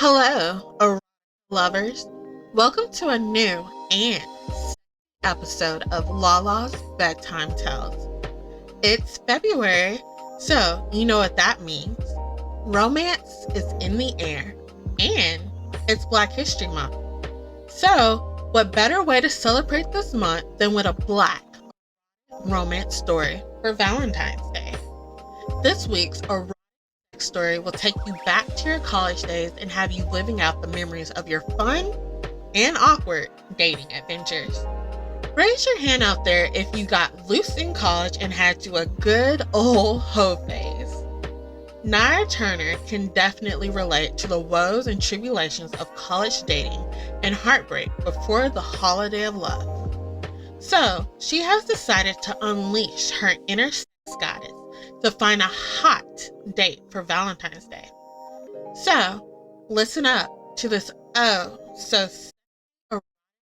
Hello, erotic lovers. Welcome to a new and episode of Lala's Bedtime Tales. It's February, so you know what that means. Romance is in the air, and it's Black History Month. So, what better way to celebrate this month than with a Black romance story for Valentine's Day? This week's erotic story will take you back to your college days and have you living out the memories of your fun and awkward dating adventures. Raise your hand out there if you got loose in college and had to a good old hoe phase. Nia Turner can definitely relate to the woes and tribulations of college dating and heartbreak before the holiday of love. So, she has decided to unleash her inner sex goddess to find a hot date for Valentine's Day. So, listen up to this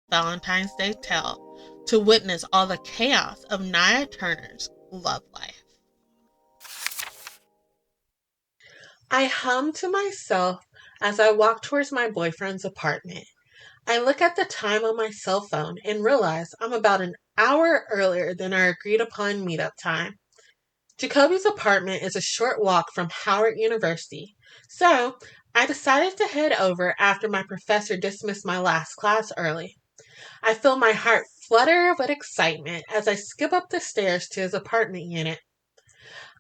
Valentine's Day tale to witness all the chaos of Nia Turner's love life. I hum to myself as I walk towards my boyfriend's apartment. I look at the time on my cell phone and realize I'm about an hour earlier than our agreed upon meetup time. Jacoby's apartment is a short walk from Howard University, so I decided to head over after my professor dismissed my last class early. I feel my heart flutter with excitement as I skip up the stairs to his apartment unit.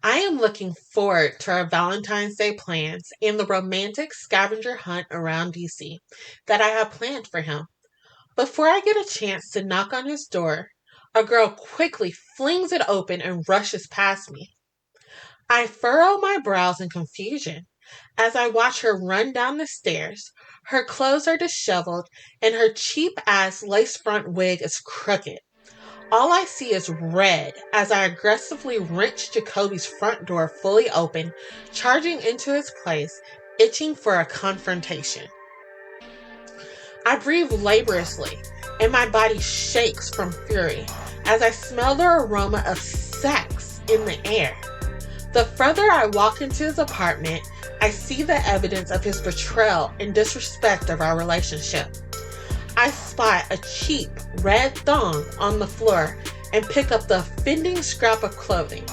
I am looking forward to our Valentine's Day plans and the romantic scavenger hunt around DC that I have planned for him. Before I get a chance to knock on his door, a girl quickly flings it open and rushes past me. I furrow my brows in confusion as I watch her run down the stairs. Her clothes are disheveled and her cheap-ass lace front wig is crooked. All I see is red as I aggressively wrench Jacoby's front door fully open, charging into his place, itching for a confrontation. I breathe laboriously, and my body shakes from fury as I smell the aroma of sex in the air. The further I walk into his apartment, I see the evidence of his betrayal and disrespect of our relationship. I spot a cheap red thong on the floor and pick up the offending scrap of clothing.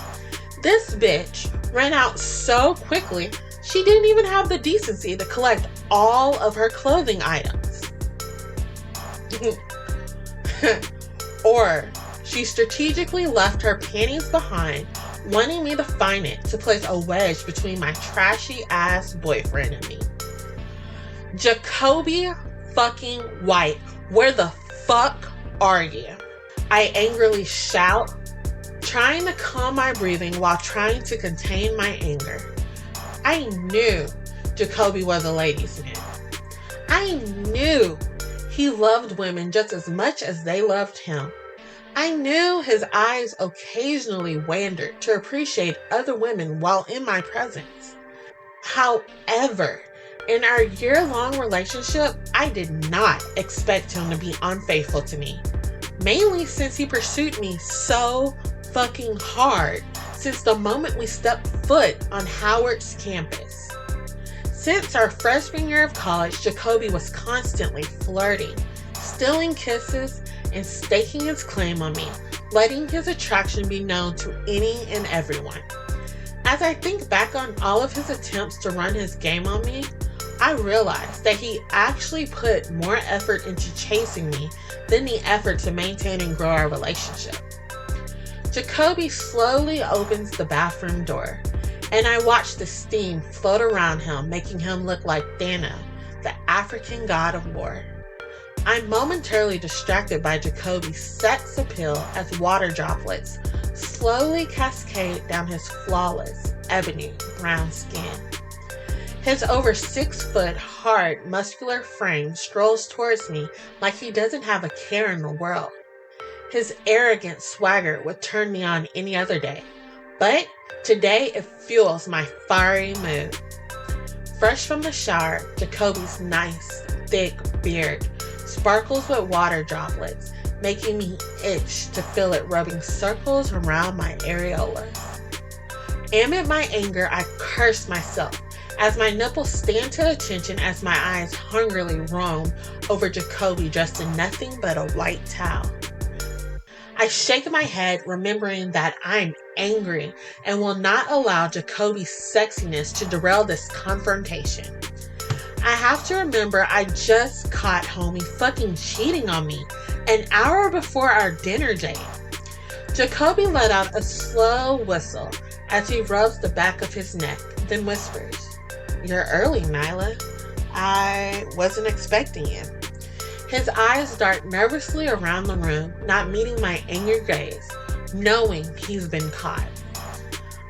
This bitch ran out so quickly, she didn't even have the decency to collect all of her clothing items. Or she strategically left her panties behind, wanting me to find it to place a wedge between my trashy ass boyfriend and me. Jacoby fucking White, where the fuck are you? I angrily shout, trying to calm my breathing while trying to contain my anger. I knew Jacoby was a ladies' man. I knew he loved women just as much as they loved him. I knew his eyes occasionally wandered to appreciate other women while in my presence. However, in our year-long relationship, I did not expect him to be unfaithful to me. Mainly since he pursued me so fucking hard since the moment we stepped foot on Howard's campus. Since our freshman year of college, Jacoby was constantly flirting, stealing kisses, and staking his claim on me, letting his attraction be known to any and everyone. As I think back on all of his attempts to run his game on me, I realized that he actually put more effort into chasing me than the effort to maintain and grow our relationship. Jacoby slowly opens the bathroom door, and I watch the steam float around him, making him look like Dana, the African god of war. I'm momentarily distracted by Jacoby's sex appeal as water droplets slowly cascade down his flawless, ebony brown skin. His over 6 foot, hard, muscular frame strolls towards me like he doesn't have a care in the world. His arrogant swagger would turn me on any other day, but today it fuels my fiery mood. Fresh from the shower, Jacoby's nice, thick beard sparkles with water droplets, making me itch to feel it rubbing circles around my areolas. Amid my anger, I curse myself as my nipples stand to attention as my eyes hungrily roam over Jacoby dressed in nothing but a white towel. I shake my head, remembering that I'm angry and will not allow Jacoby's sexiness to derail this confrontation. I have to remember I just caught homie fucking cheating on me an hour before our dinner date. Jacoby let out a slow whistle as he rubs the back of his neck, then whispers, "You're early, Nyla. I wasn't expecting you." His eyes dart nervously around the room, not meeting my angered gaze, knowing he's been caught.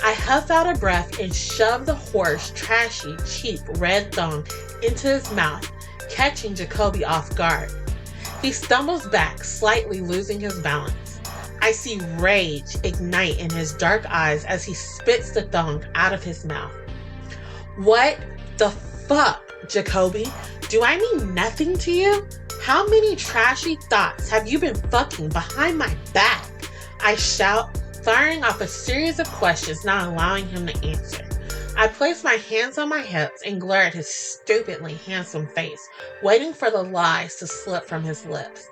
I huff out a breath and shove the horse, trashy, cheap red thong into his mouth, catching Jacoby off guard. He stumbles back, slightly losing his balance. I see rage ignite in his dark eyes as he spits the thong out of his mouth. "What the fuck, Jacoby? Do I mean nothing to you? How many trashy thoughts have you been fucking behind my back?" I shout, firing off a series of questions, not allowing him to answer. I place my hands on my hips and glare at his stupidly handsome face, waiting for the lies to slip from his lips.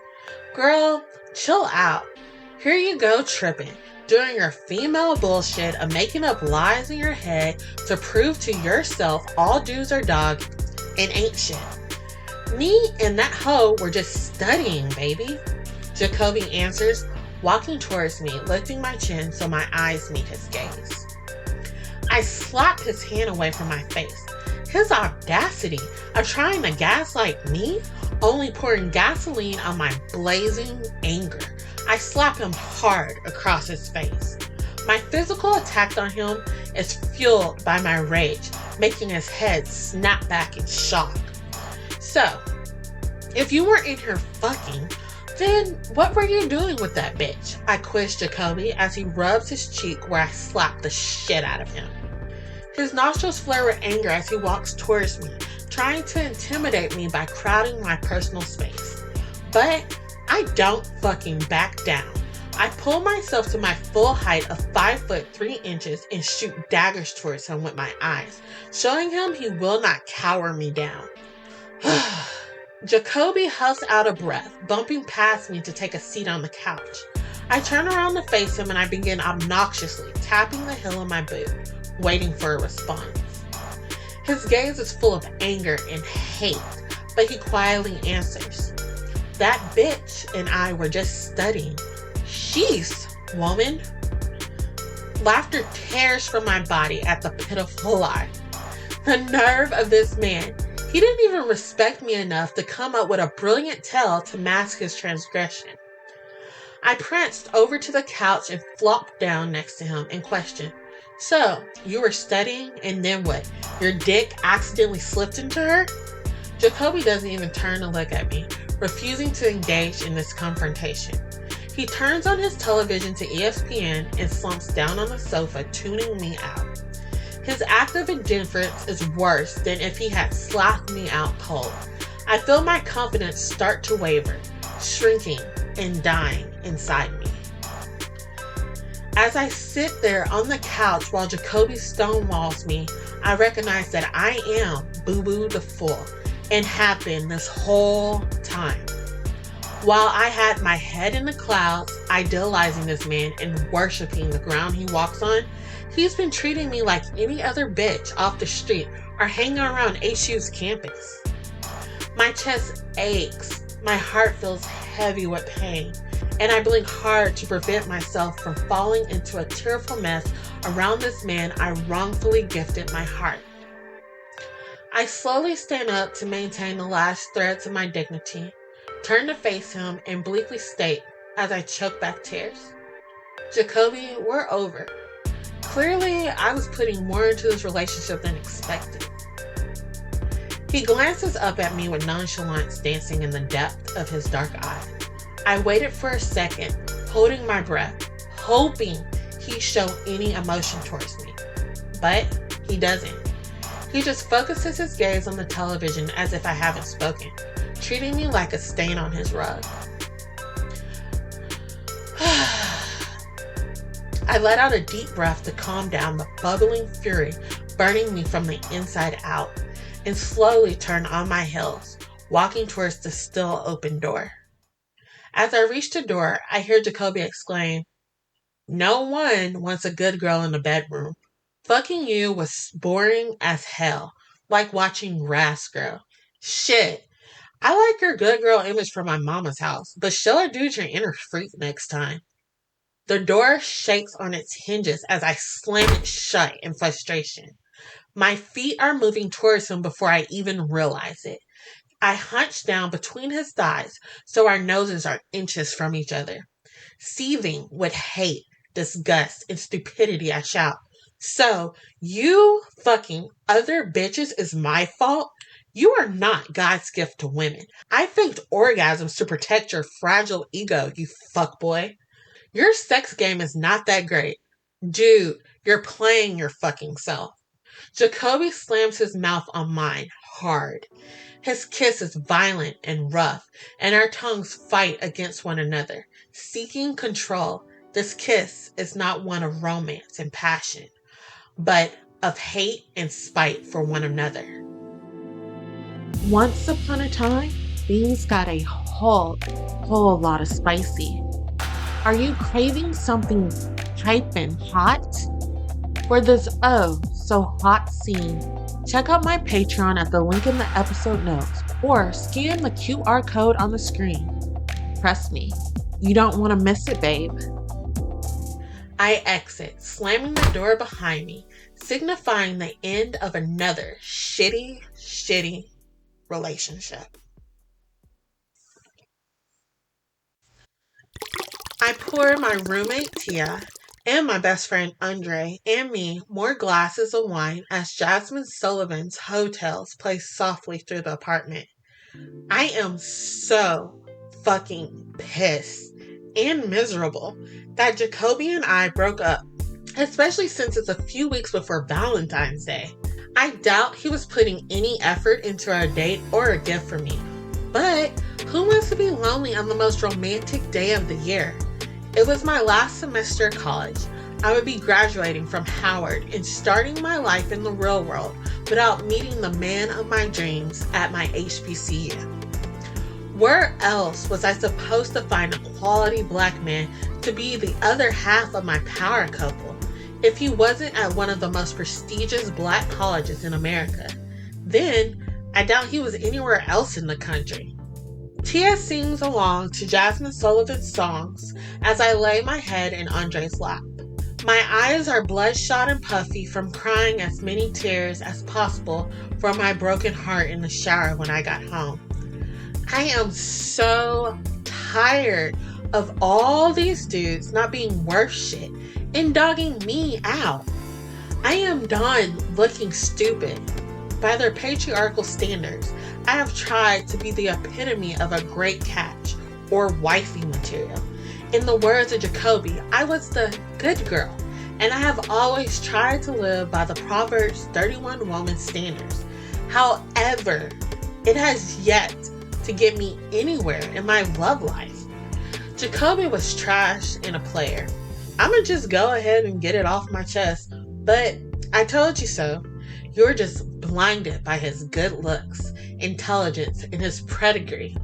"Girl, chill out. Here you go tripping, doing your female bullshit of making up lies in your head to prove to yourself all dudes are dog and ain't shit. Me and that hoe were just studying, baby." Jacoby answers, walking towards me, lifting my chin so my eyes meet his gaze. I slap his hand away from my face. His audacity of trying to gaslight me, only pouring gasoline on my blazing anger. I slap him hard across his face. My physical attack on him is fueled by my rage, making his head snap back in shock. "So, if you weren't in here fucking, then what were you doing with that bitch?" I quiz Jacoby as he rubs his cheek where I slap the shit out of him. His nostrils flare with anger as he walks towards me, trying to intimidate me by crowding my personal space. But I don't fucking back down. I pull myself to my full height of 5 foot 3 inches and shoot daggers towards him with my eyes, showing him he will not cower me down. Jacoby huffs out a breath, bumping past me to take a seat on the couch. I turn around to face him and I begin obnoxiously tapping the heel of my boot, waiting for a response. His gaze is full of anger and hate, but he quietly answers, "That bitch and I were just studying." "Jeez, woman." Laughter tears from my body at the pitiful lie. The nerve of this man. He didn't even respect me enough to come up with a brilliant tale to mask his transgression. I pranced over to the couch and flopped down next to him and questioned, "So, you were studying and then what? Your dick accidentally slipped into her?" Jacoby doesn't even turn to look at me, refusing to engage in this confrontation. He turns on his television to ESPN and slumps down on the sofa, tuning me out. His act of indifference is worse than if he had slapped me out cold. I feel my confidence start to waver, shrinking and dying inside me. As I sit there on the couch while Jacoby stonewalls me, I recognize that I am Boo Boo the Fool and have been this whole time. While I had my head in the clouds, idealizing this man and worshiping the ground he walks on, he's been treating me like any other bitch off the street or hanging around HU's campus. My chest aches, my heart feels heavy with pain, and I blink hard to prevent myself from falling into a tearful mess around this man I wrongfully gifted my heart. I slowly stand up to maintain the last threads of my dignity, turn to face him, and bleakly state as I choke back tears, "Jacoby, we're over. Clearly, I was putting more into this relationship than expected." He glances up at me with nonchalance dancing in the depth of his dark eye. I waited for a second, holding my breath, hoping he'd show any emotion towards me. But he doesn't. He just focuses his gaze on the television as if I haven't spoken, treating me like a stain on his rug. I let out a deep breath to calm down the bubbling fury burning me from the inside out, and slowly turned on my heels, walking towards the still open door. As I reached the door, I hear Jacoby exclaim, "No one wants a good girl in the bedroom. Fucking you was boring as hell, like watching grass grow. Shit, I like your good girl image from my mama's house, but show a dude your inner freak next time." The door shakes on its hinges as I slam it shut in frustration. My feet are moving towards him before I even realize it. I hunch down between his thighs so our noses are inches from each other. Seething with hate, disgust, and stupidity, I shout, "So, you fucking other bitches is my fault? You are not God's gift to women. I faked orgasms to protect your fragile ego, you fuckboy. Your sex game is not that great. Dude, you're playing your fucking self." Jacoby slams his mouth on mine hard. His kiss is violent and rough, and our tongues fight against one another, seeking control. This kiss is not one of romance and passion, but of hate and spite for one another. Once upon a time, things got a whole lot of spicy. Are you craving something piping hot? For this so hot scene, check out my Patreon at the link in the episode notes or scan the QR code on the screen. Trust me, you don't want to miss it, babe. I exit, slamming the door behind me, signifying the end of another shitty relationship. I pour my roommate Tia and my best friend Andre and me more glasses of wine as Jasmine Sullivan's Hotels plays softly through the apartment. I am so fucking pissed and miserable that Jacoby and I broke up, especially since it's a few weeks before Valentine's Day. I doubt he was putting any effort into our date or a gift for me, but who wants to be lonely on the most romantic day of the year? It was my last semester of college. I would be graduating from Howard and starting my life in the real world without meeting the man of my dreams at my HBCU. Where else was I supposed to find a quality black man to be the other half of my power couple if he wasn't at one of the most prestigious black colleges in America? Then I doubt he was anywhere else in the country. Tia sings along to Jasmine Sullivan's songs as I lay my head in Andre's lap. My eyes are bloodshot and puffy from crying as many tears as possible for my broken heart in the shower when I got home. I am so tired of all these dudes not being worth shit and dogging me out. I am done looking stupid. By their patriarchal standards, I have tried to be the epitome of a great catch or wifey material. In the words of Jacoby, I was the good girl, and I have always tried to live by the Proverbs 31 woman standards. However, it has yet to get me anywhere in my love life. Jacoby was trash and a player. I'ma just go ahead and get it off my chest, but I told you so. You're just blinded by his good looks, intelligence, and his pedigree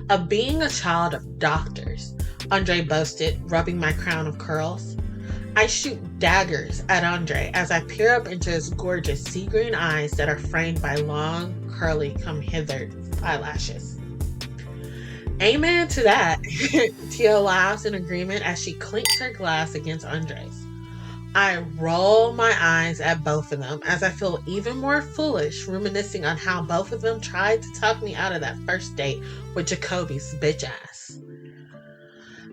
of being a child of doctors, Andre boasted, rubbing my crown of curls. I shoot daggers at Andre as I peer up into his gorgeous sea green eyes that are framed by long, curly, come-hither eyelashes. Amen to that, Tia laughs in agreement as she clinks her glass against Andre's. I roll my eyes at both of them as I feel even more foolish, reminiscing on how both of them tried to talk me out of that first date with Jacoby's bitch ass.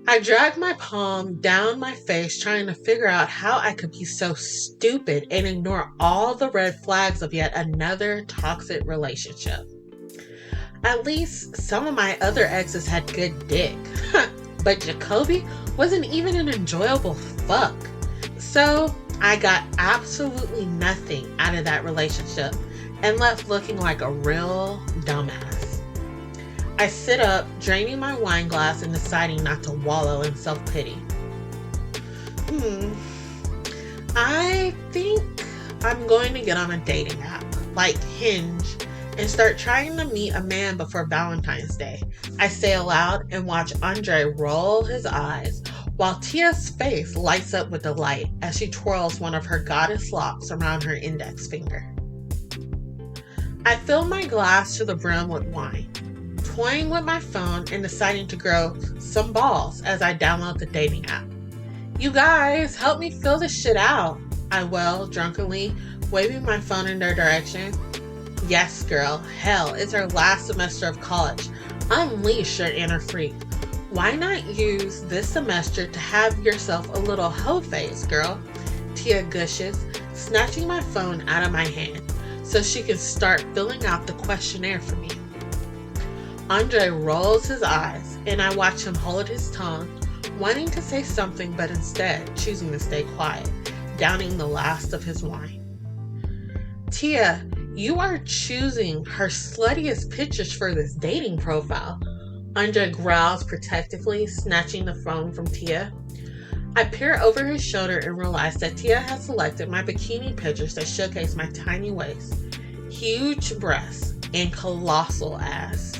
I drag my palm down my face, trying to figure out how I could be so stupid and ignore all the red flags of yet another toxic relationship. At least some of my other exes had good dick, but Jacoby wasn't even an enjoyable fuck. So I got absolutely nothing out of that relationship and left looking like a real dumbass. I sit up, draining my wine glass and deciding not to wallow in self-pity. I think I'm going to get on a dating app like Hinge and start trying to meet a man before Valentine's Day. I say aloud and watch Andre roll his eyes while Tia's face lights up with delight as she twirls one of her goddess locks around her index finger. I fill my glass to the brim with wine, toying with my phone and deciding to grow some balls as I download the dating app. You guys, help me fill this shit out, I wail drunkenly, waving my phone in their direction. Yes, girl, hell, it's our last semester of college. Unleash your inner freak. Why not use this semester to have yourself a little hoe phase, girl? Tia gushes, snatching my phone out of my hand so she can start filling out the questionnaire for me. Andre rolls his eyes, and I watch him hold his tongue, wanting to say something but instead choosing to stay quiet, downing the last of his wine. Tia, you are choosing her sluttiest pictures for this dating profile, Andre growls protectively, snatching the phone from Tia. I peer over his shoulder and realize that Tia has selected my bikini pictures that showcase my tiny waist, huge breasts, and colossal ass.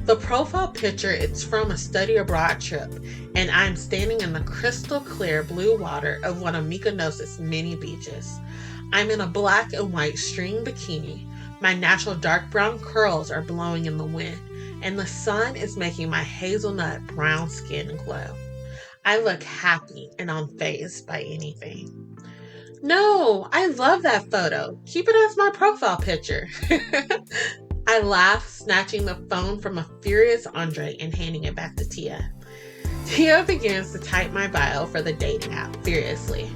The profile picture is from a study abroad trip, and I'm standing in the crystal clear blue water of one of Mykonos' many beaches. I'm in a black and white string bikini. My natural dark brown curls are blowing in the wind, and the sun is making my hazelnut brown skin glow. I look happy and unfazed by anything. No, I love that photo. Keep it as my profile picture. I laugh, snatching the phone from a furious Andre and handing it back to Tia. Tia begins to type my bio for the dating app furiously.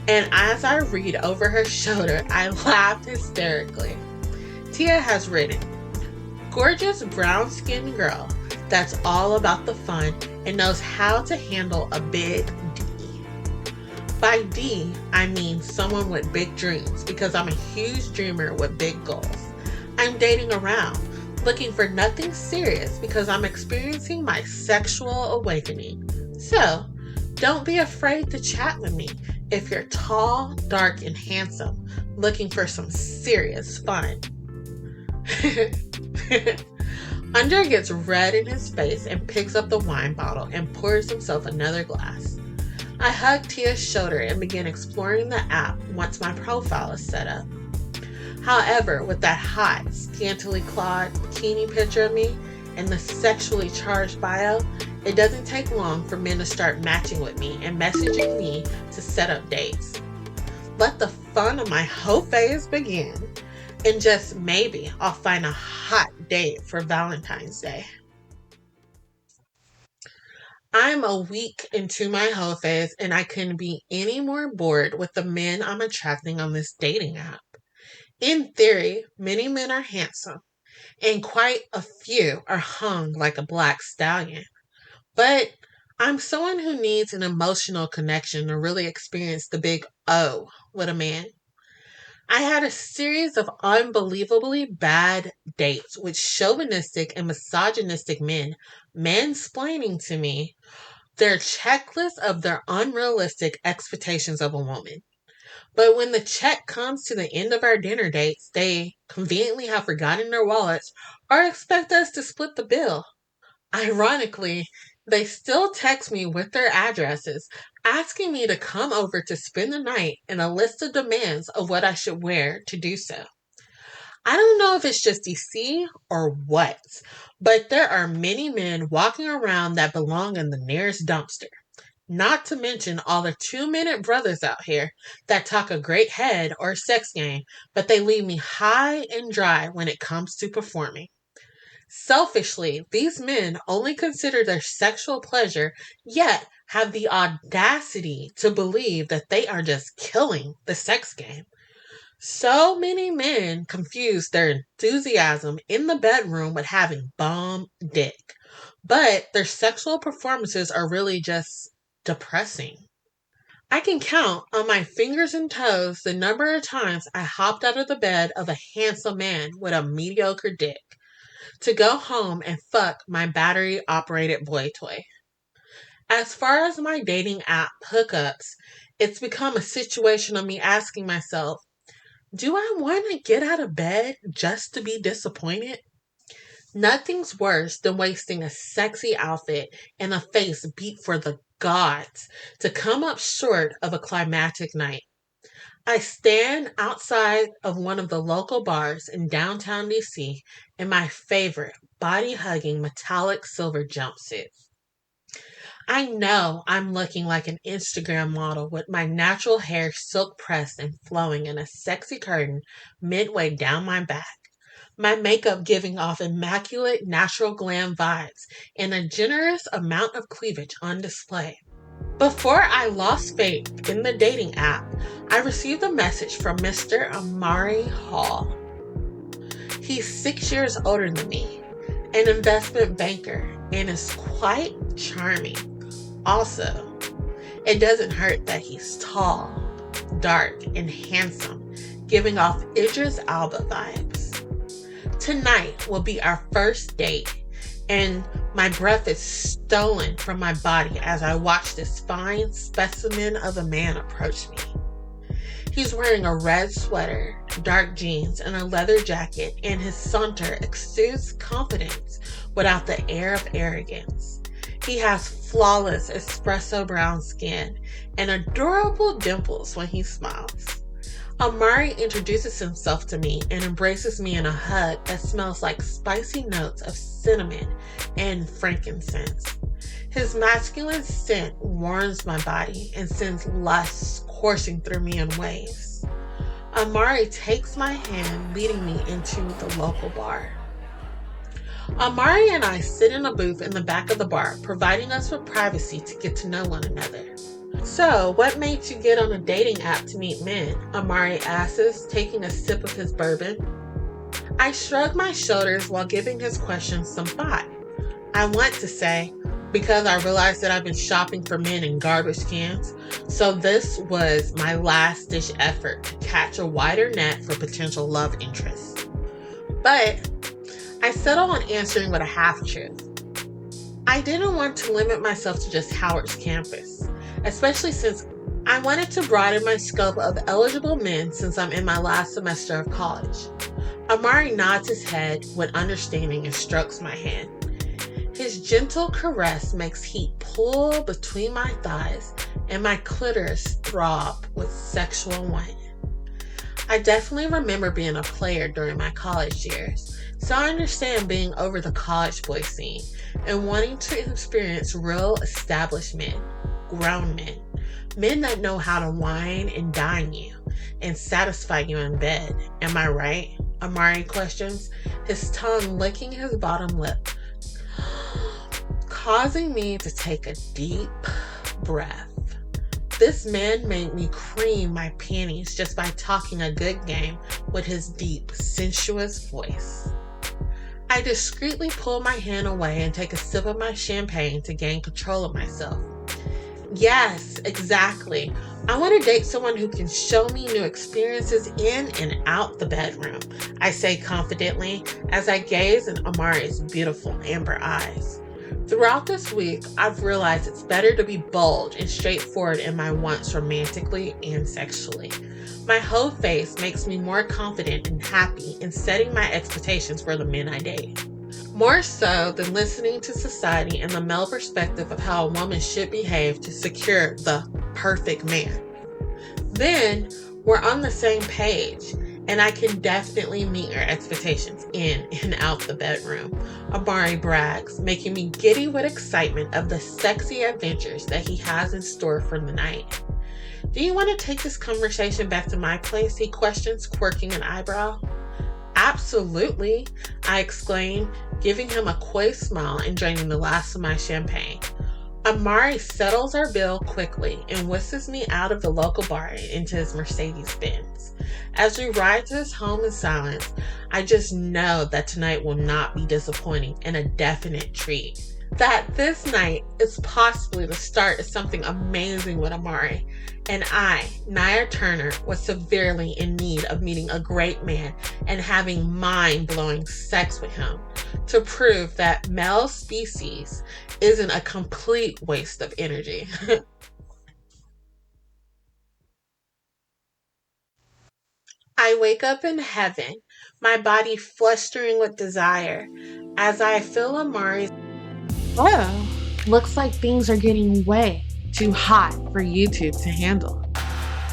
And as I read over her shoulder, I laugh hysterically. Tia has written, gorgeous brown-skinned girl that's all about the fun and knows how to handle a big D. By D, I mean someone with big dreams because I'm a huge dreamer with big goals. I'm dating around, looking for nothing serious because I'm experiencing my sexual awakening. So, don't be afraid to chat with me if you're tall, dark, and handsome, looking for some serious fun. Andre gets red in his face and picks up the wine bottle and pours himself another glass. I hug Tia's shoulder and begin exploring the app once my profile is set up. However, with that hot, scantily clad bikini picture of me and the sexually charged bio, it doesn't take long for men to start matching with me and messaging me to set up dates. Let the fun of my hoe phase begin, and just maybe I'll find a hot date for Valentine's Day. I'm a week into my hoe phase and I couldn't be any more bored with the men I'm attracting on this dating app. In theory, many men are handsome, and quite a few are hung like a black stallion. But I'm someone who needs an emotional connection to really experience the big O with a man. I had a series of unbelievably bad dates with chauvinistic and misogynistic men mansplaining to me their checklist of their unrealistic expectations of a woman. But when the check comes to the end of our dinner dates, they conveniently have forgotten their wallets or expect us to split the bill. Ironically, they still text me with their addresses, asking me to come over to spend the night and a list of demands of what I should wear to do so. I don't know if it's just DC or what, but there are many men walking around that belong in the nearest dumpster. Not to mention all the 2-minute brothers out here that talk a great head or sex game, but they leave me high and dry when it comes to performing. Selfishly, these men only consider their sexual pleasure, yet have the audacity to believe that they are just killing the sex game. So many men confuse their enthusiasm in the bedroom with having bomb dick, but their sexual performances are really just depressing. I can count on my fingers and toes the number of times I hopped out of the bed of a handsome man with a mediocre dick to go home and fuck my battery operated boy toy. As far as my dating app hookups, it's become a situation of me asking myself, Do I want to get out of bed just to be disappointed? Nothing's worse than wasting a sexy outfit and a face beat for the gods to come up short of a climactic night. I stand outside of one of the local bars in downtown DC in my favorite body hugging metallic silver jumpsuit. I know I'm looking like an Instagram model with my natural hair silk pressed and flowing in a sexy curtain midway down my back. My makeup giving off immaculate natural glam vibes and a generous amount of cleavage on display. Before I lost faith in the dating app, I received a message from Mr. Amari Hall. He's 6 years older than me, an investment banker, and is quite charming. Also, it doesn't hurt that he's tall, dark, and handsome, giving off Idris Elba vibes. Tonight will be our first date, and my breath is stolen from my body as I watch this fine specimen of a man approach me. He's wearing a red sweater, dark jeans, and a leather jacket, and his saunter exudes confidence without the air of arrogance. He has flawless espresso brown skin and adorable dimples when he smiles. Amari introduces himself to me and embraces me in a hug that smells like spicy notes of cinnamon and frankincense. His masculine scent warms my body and sends lust coursing through me in waves. Amari takes my hand, leading me into the local bar. Amari and I sit in a booth in the back of the bar, providing us with privacy to get to know one another. So, what made you get on a dating app to meet men? Amari asks, taking a sip of his bourbon. I shrug my shoulders while giving his questions some thought. I want to say, because I realized that I've been shopping for men in garbage cans, so this was my last-ditch effort to catch a wider net for potential love interests. But I settled on answering with a half-truth. I didn't want to limit myself to just Howard's campus, especially since I wanted to broaden my scope of eligible men since I'm in my last semester of college. Amari nods his head with understanding and strokes my hand. His gentle caress makes heat pull between my thighs and my clitoris throb with sexual whining. I definitely remember being a player during my college years, so I understand being over the college boy scene and wanting to experience real established men, grown men, men that know how to wine and dine you and satisfy you in bed. Am I right? Amari questions, his tongue licking his bottom lip, causing me to take a deep breath. This man made me cream my panties just by talking a good game with his deep, sensuous voice. I discreetly pull my hand away and take a sip of my champagne to gain control of myself. Yes, exactly. I want to date someone who can show me new experiences in and out the bedroom, I say confidently as I gaze in Amari's beautiful amber eyes. Throughout this week, I've realized it's better to be bold and straightforward in my wants romantically and sexually. My whole face makes me more confident and happy in setting my expectations for the men I date. More so than listening to society and the male perspective of how a woman should behave to secure the perfect man. Then, we're on the same page, and I can definitely meet your expectations in and out the bedroom. Amari brags, making me giddy with excitement of the sexy adventures that he has in store for the night. Do you want to take this conversation back to my place? He questions, quirking an eyebrow. Absolutely, I exclaim, giving him a coy smile and draining the last of my champagne. Amari settles our bill quickly and whisks me out of the local bar and into his Mercedes-Benz. As we ride to his home in silence, I just know that tonight will not be disappointing and a definite treat. That this night is possibly the start of something amazing with Amari. And I, Nia Turner, was severely in need of meeting a great man and having mind-blowing sex with him to prove that male species isn't a complete waste of energy. I wake up in heaven, my body flustering with desire, as I feel Amari's. Oh, looks like things are getting way too hot for YouTube to handle.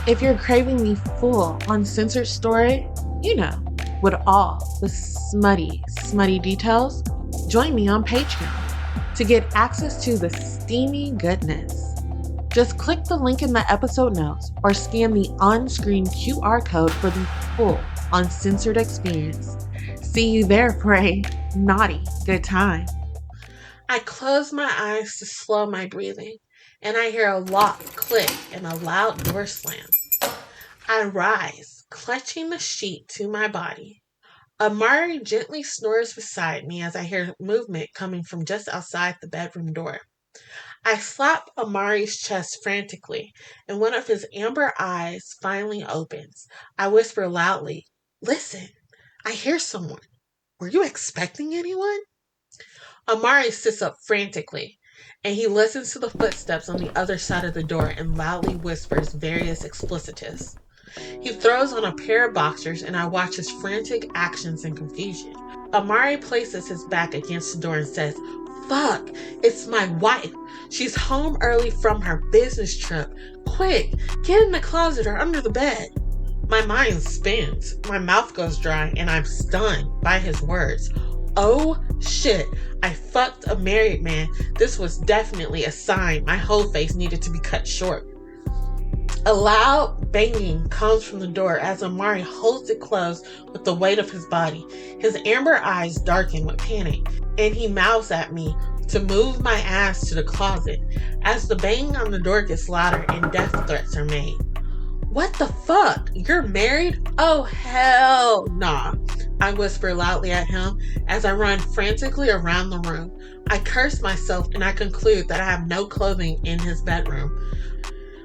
If you're craving the full uncensored story, with all the smutty details, join me on Patreon to get access to the steamy goodness. Just click the link in the episode notes or scan the on-screen QR code for the full uncensored experience. See you there for a naughty good time. I close my eyes to slow my breathing, and I hear a lock click and a loud door slam. I rise, clutching the sheet to my body. Amari gently snores beside me as I hear movement coming from just outside the bedroom door. I slap Amari's chest frantically, and one of his amber eyes finally opens. I whisper loudly, "Listen, I hear someone. Were you expecting anyone?" Amari sits up frantically, and he listens to the footsteps on the other side of the door and loudly whispers various explicitives. He throws on a pair of boxers, and I watch his frantic actions in confusion. Amari places his back against the door and says, "Fuck, it's my wife. She's home early from her business trip. Quick, get in the closet or under the bed." My mind spins, my mouth goes dry, and I'm stunned by his words. Oh shit, I fucked a married man. This was definitely a sign my whole face needed to be cut short. A loud banging comes from the door as Amari holds it closed with the weight of his body. His amber eyes darken with panic, and he mouths at me to move my ass to the closet. As the banging on the door gets louder and death threats are made. "What the fuck? You're married? Oh hell nah," I whisper loudly at him as I run frantically around the room. I curse myself and I conclude that I have no clothing in his bedroom.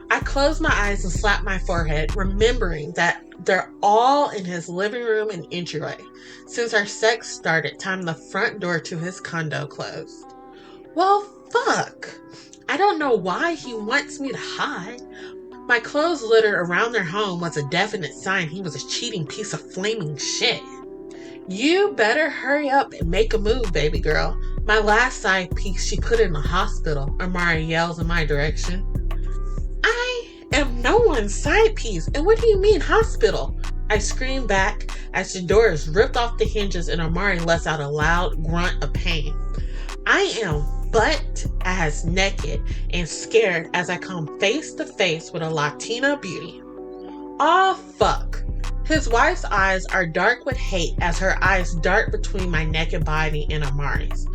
I close my eyes and slap my forehead, remembering that they're all in his living room and entryway. Since our sex started, time the front door to his condo closed. Well, fuck. I don't know why he wants me to hide. My clothes littered around their home was a definite sign he was a cheating piece of flaming shit. "You better hurry up and make a move, baby girl. My last side piece she put in the hospital," Amari yells in my direction. "I am no one's side piece, and what do you mean hospital?" I scream back as the door is ripped off the hinges and Amari lets out a loud grunt of pain. I am butt-ass naked and scared as I come face to face with a Latina beauty. Aw, fuck. His wife's eyes are dark with hate as her eyes dart between my naked body and Amari's.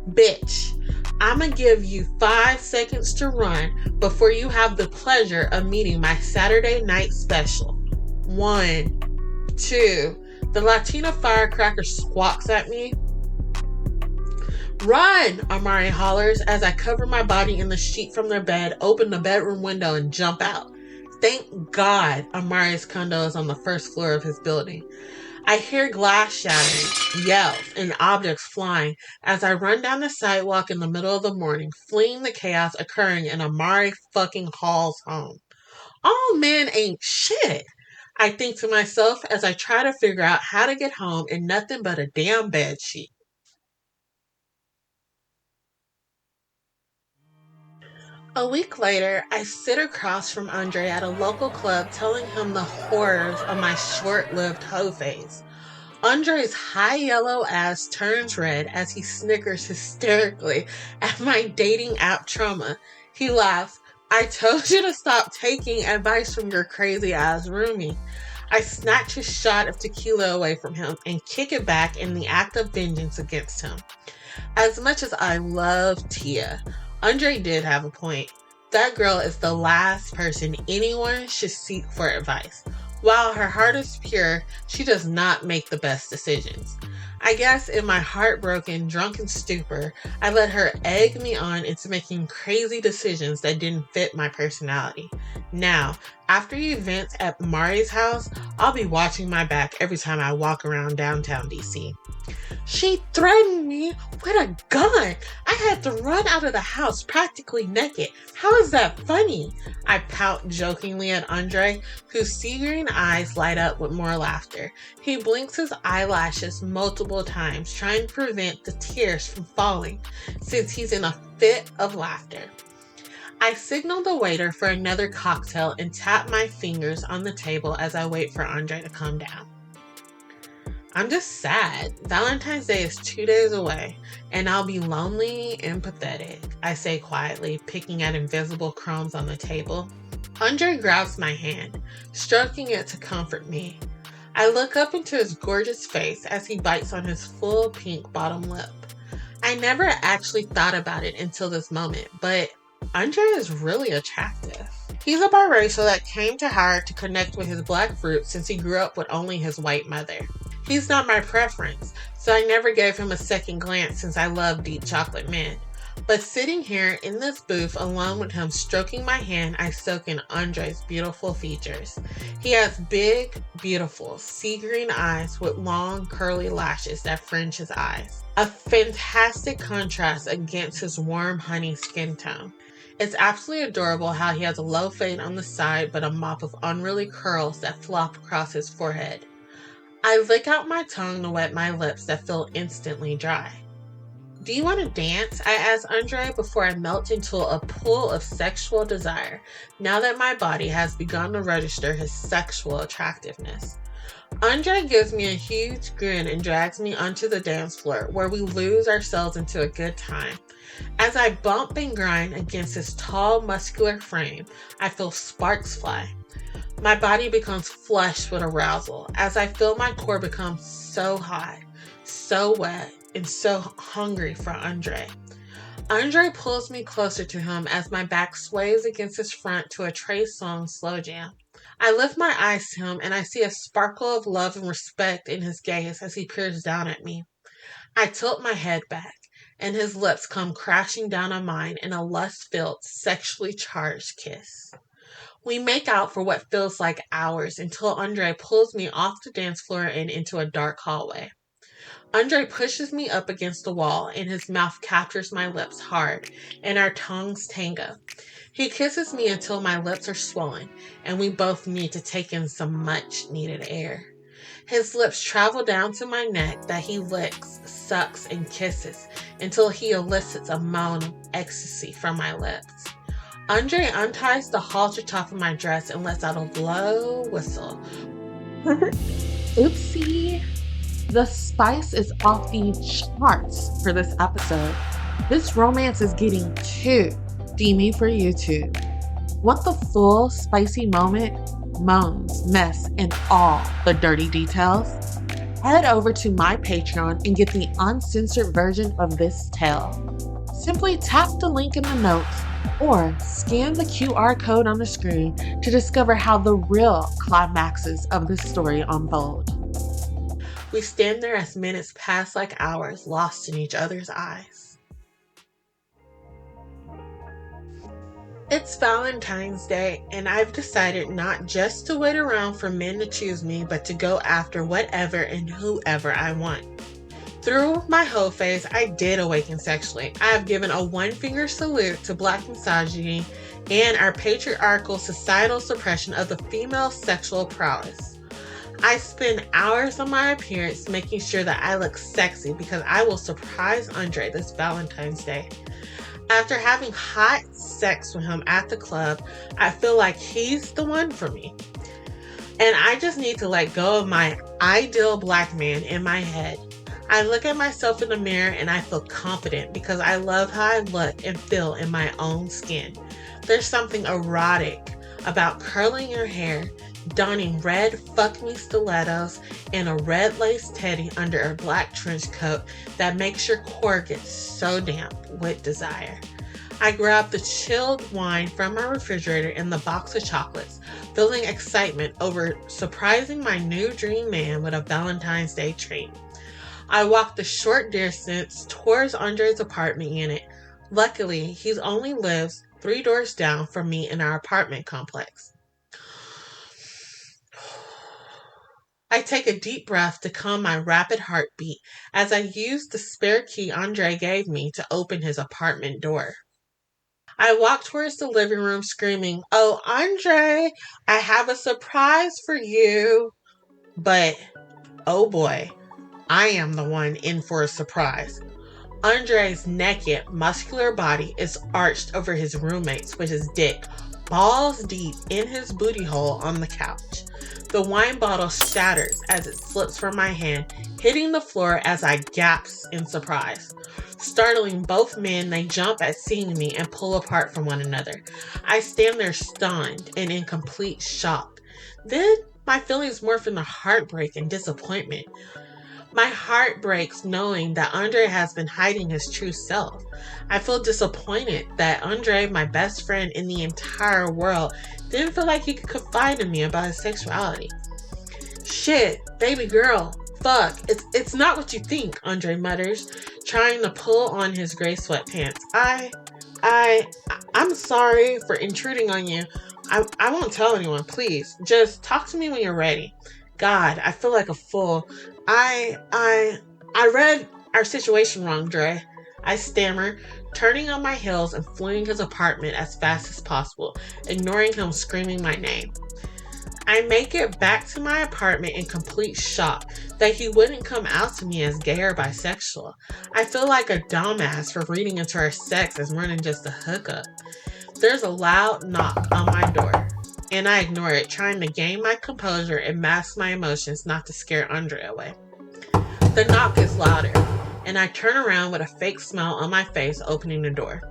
"Bitch, I'ma give you 5 seconds to run before you have the pleasure of meeting my Saturday night special. 1, 2. The Latina firecracker squawks at me. "Run!" Amari hollers as I cover my body in the sheet from their bed, open the bedroom window, and jump out. Thank God Amari's condo is on the first floor of his building. I hear glass shattering, yells, and objects flying as I run down the sidewalk in the middle of the morning, fleeing the chaos occurring in Amari fucking Hall's home. All men ain't shit, I think to myself as I try to figure out how to get home in nothing but a damn bedsheet. A week later, I sit across from Andre at a local club telling him the horrors of my short-lived hoe phase. Andre's high yellow ass turns red as he snickers hysterically at my dating app trauma. He laughs. "I told you to stop taking advice from your crazy ass roomie." I snatch his shot of tequila away from him and kick it back in the act of vengeance against him. As much as I love Tia, Andre did have a point. That girl is the last person anyone should seek for advice. While her heart is pure, she does not make the best decisions. I guess in my heartbroken, drunken stupor, I let her egg me on into making crazy decisions that didn't fit my personality. Now, after events at Mari's house, I'll be watching my back every time I walk around downtown DC. She threatened me with a gun. I had to run out of the house practically naked. How is that funny? I pout jokingly at Andre, whose sea green eyes light up with more laughter. He blinks his eyelashes multiple times, trying to prevent the tears from falling, since he's in a fit of laughter. I signal the waiter for another cocktail and tap my fingers on the table as I wait for Andre to come down. I'm just sad. Valentine's Day is 2 days away, and I'll be lonely and pathetic, I say quietly, picking at invisible crumbs on the table. Andre grabs my hand, stroking it to comfort me. I look up into his gorgeous face as he bites on his full pink bottom lip. I never actually thought about it until this moment, but Andre is really attractive. He's a biracial that came to Howard to connect with his black roots since he grew up with only his white mother. He's not my preference, so I never gave him a second glance since I love deep chocolate men. But sitting here in this booth alone with him stroking my hand, I soak in Andre's beautiful features. He has big, beautiful, sea green eyes with long, curly lashes that fringe his eyes. A fantastic contrast against his warm, honey skin tone. It's absolutely adorable how he has a low fade on the side but a mop of unruly curls that flop across his forehead. I lick out my tongue to wet my lips that feel instantly dry. Do you want to dance? I ask Andre before I melt into a pool of sexual desire, now that my body has begun to register his sexual attractiveness. Andre gives me a huge grin and drags me onto the dance floor, where we lose ourselves into a good time. As I bump and grind against his tall, muscular frame, I feel sparks fly. My body becomes flushed with arousal as I feel my core become so hot, so wet, and so hungry for Andre. Andre pulls me closer to him as my back sways against his front to a Trey Songz slow jam. I lift my eyes to him and I see a sparkle of love and respect in his gaze as he peers down at me. I tilt my head back, and his lips come crashing down on mine in a lust-filled, sexually charged kiss. We make out for what feels like hours until Andre pulls me off the dance floor and into a dark hallway. Andre pushes me up against the wall and his mouth captures my lips hard and our tongues tango. He kisses me until my lips are swollen and we both need to take in some much needed air. His lips travel down to my neck that he licks, sucks, and kisses until he elicits a moan of ecstasy from my lips. Andre unties the halter top of my dress and lets out a low whistle. Oopsie. The spice is off the charts for this episode. This romance is getting too steamy for YouTube. Want the full spicy moment? Moans, mess, and all the dirty details? Head over to my Patreon and get the uncensored version of this tale. Simply tap the link in the notes or scan the QR code on the screen to discover how the real climaxes of this story unfold. We stand there as minutes pass like hours, lost in each other's eyes. It's Valentine's Day, and I've decided not just to wait around for men to choose me, but to go after whatever and whoever I want. Through my hoe phase, I did awaken sexually. I have given a one-finger salute to Black misogyny and our patriarchal societal suppression of the female sexual prowess. I spend hours on my appearance making sure that I look sexy because I will surprise Andre this Valentine's Day. After having hot sex with him at the club, I feel like he's the one for me. And I just need to let go of my ideal black man in my head. I look at myself in the mirror and I feel confident because I love how I look and feel in my own skin. There's something erotic about curling your hair, donning red fuck me stilettos, and a red lace teddy under a black trench coat that makes your core get so damp with desire. I grab the chilled wine from my refrigerator and the box of chocolates, feeling excitement over surprising my new dream man with a Valentine's Day treat. I walk the short distance towards Andre's apartment unit. Luckily, he only lives 3 doors down from me in our apartment complex. I take a deep breath to calm my rapid heartbeat as I use the spare key Andre gave me to open his apartment door. I walk towards the living room screaming, "Oh, Andre, I have a surprise for you." But, oh boy, I am the one in for a surprise. Andre's naked, muscular body is arched over his roommate's with his dick balls deep in his booty hole on the couch. The wine bottle shatters as it slips from my hand, hitting the floor as I gasp in surprise. Startling both men, they jump at seeing me and pull apart from one another. I stand there stunned and in complete shock. Then my feelings morph into heartbreak and disappointment. My heart breaks knowing that Andre has been hiding his true self. I feel disappointed that Andre, my best friend in the entire world, didn't feel like he could confide in me about his sexuality. "Shit, baby girl, fuck, it's not what you think," Andre mutters, trying to pull on his gray sweatpants. I'm sorry for intruding on you. I won't tell anyone, please. Just talk to me when you're ready. God, I feel like a fool. I read our situation wrong, Dre. I stammer, turning on my heels and fleeing his apartment as fast as possible, ignoring him screaming my name. I make it back to my apartment in complete shock that he wouldn't come out to me as gay or bisexual. I feel like a dumbass for reading into our sex as more than just a hookup. There's a loud knock on my door, and I ignore it, trying to gain my composure and mask my emotions not to scare Andre away. The knock gets louder, and I turn around with a fake smile on my face, opening the door.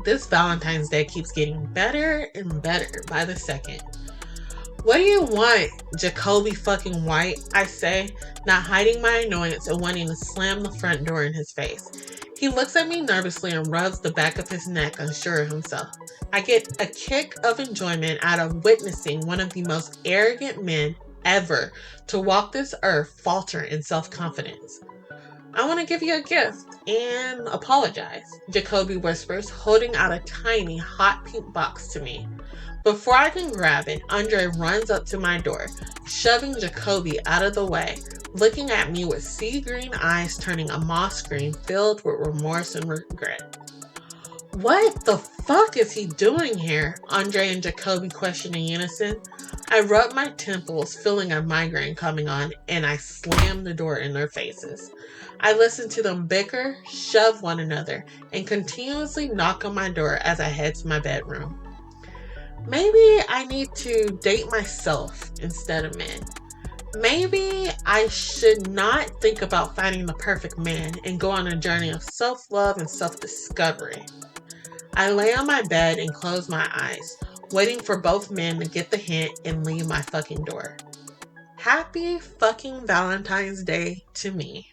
This Valentine's Day keeps getting better and better by the second. "What do you want, Jacoby fucking White?" I say, not hiding my annoyance and wanting to slam the front door in his face. He looks at me nervously and rubs the back of his neck, unsure of himself. I get a kick of enjoyment out of witnessing one of the most arrogant men ever to walk this earth falter in self-confidence. "I want to give you a gift and apologize," Jacoby whispers, holding out a tiny, hot pink box to me. Before I can grab it, Andre runs up to my door, shoving Jacoby out of the way, looking at me with sea green eyes turning a moss green filled with remorse and regret. "What the fuck is he doing here?" Andre and Jacoby question in unison. I rub my temples, feeling a migraine coming on, and I slam the door in their faces. I listen to them bicker, shove one another, and continuously knock on my door as I head to my bedroom. Maybe I need to date myself instead of men. Maybe I should not think about finding the perfect man and go on a journey of self-love and self-discovery. I lay on my bed and close my eyes, waiting for both men to get the hint and leave my fucking door. Happy fucking Valentine's Day to me.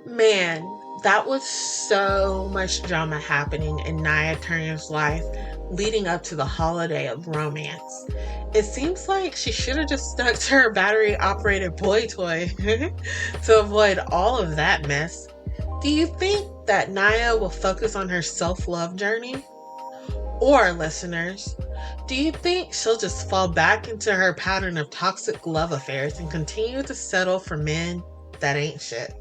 Man, that was so much drama happening in Nia Turner's life leading up to the holiday of romance. It seems like she should have just stuck to her battery-operated boy toy to avoid all of that mess. Do you think that Nia will focus on her self-love journey? Or, listeners, do you think she'll just fall back into her pattern of toxic love affairs and continue to settle for men that ain't shit?